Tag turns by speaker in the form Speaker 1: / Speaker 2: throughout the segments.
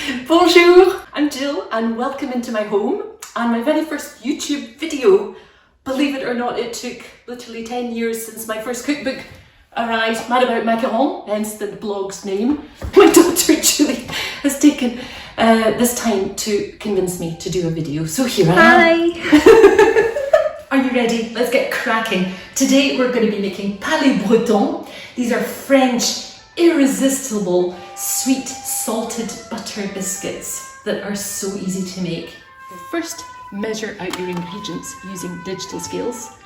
Speaker 1: Bonjour, I'm Jill and welcome into my home and my very first YouTube video. Believe it or not, it took literally 10 years since my first cookbook arrived, Mad About Macaron, hence the blog's name. My daughter Julie has taken this time to convince me to do a video, so here I am.
Speaker 2: Hi!
Speaker 1: Are you ready? Let's get cracking. Today we're going to be making Palets Bretons. These are French, irresistible, sweet, salted butter biscuits that are so easy to make. First, measure out your ingredients using digital scales.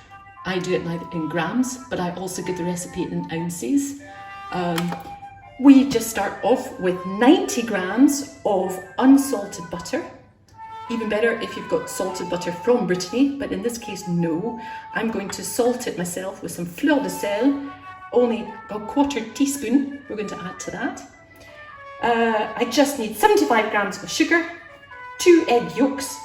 Speaker 1: I do it now in grams, but I also give the recipe in ounces. We just start off with 90 grams of unsalted butter. Even better if you've got salted butter from Brittany, but in this case, no. I'm going to salt it myself with some fleur de sel, only a quarter teaspoon we're going to add to that. I just need 75 grams of sugar, 2 egg yolks.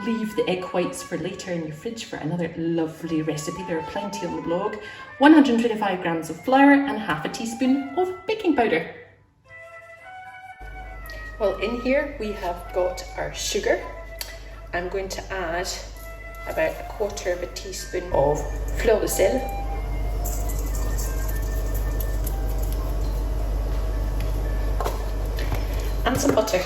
Speaker 1: Leave the egg whites for later in your fridge for another lovely recipe. There are plenty on the blog. 125 grams of flour and half a teaspoon of baking powder. Well, in here we have got our sugar. I'm going to add about a quarter of a teaspoon of fleur de sel. And some butter.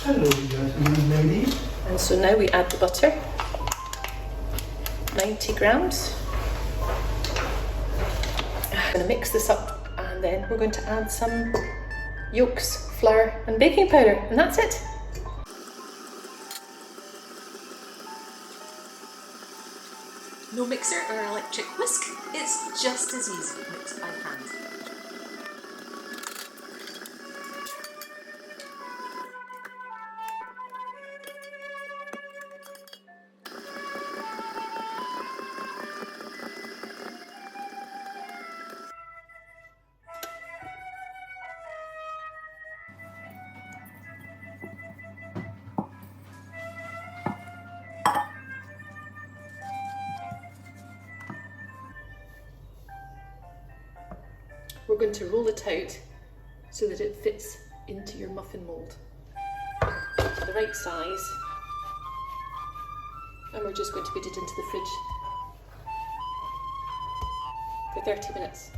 Speaker 3: Hello, gentlemen and ladies.
Speaker 1: And so now we add the butter, 90 grams. I'm going to mix this up and then we're going to add some yolks, flour and baking powder, and that's it. No mixer or electric whisk, it's just as easy mixed by hand. We're going to roll it out so that it fits into your muffin mould to the right size, and we're just going to put it into the fridge for 30 minutes.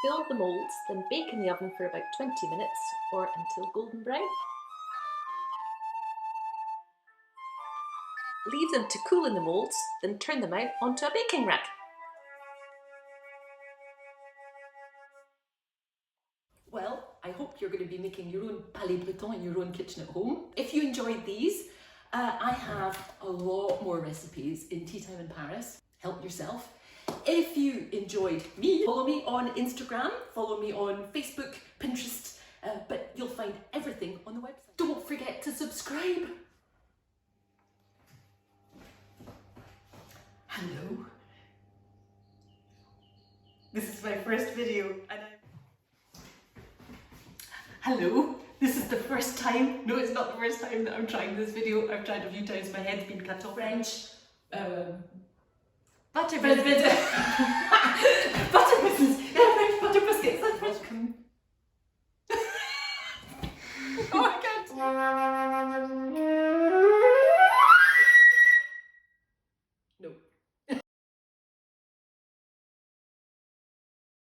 Speaker 1: Fill the moulds, then bake in the oven for about 20 minutes or until golden brown. Leave them to cool in the moulds, then turn them out onto a baking rack. Well, I hope you're going to be making your own Palets Bretons in your own kitchen at home. If you enjoyed these, I have a lot more recipes in Tea Time in Paris. Help yourself. If you enjoyed me, follow me on Instagram, follow me on Facebook, Pinterest, but you'll find everything on the website. Don't forget to subscribe. Hello. This is my first video and Hello. This is the first time, no it's not the first time that I'm trying this video. I've tried a few times, my head's been cut off. French. Butter biscuits. Butter biscuits. Yeah, French butter biscuits. That's Welcome. Oh, I can't. No.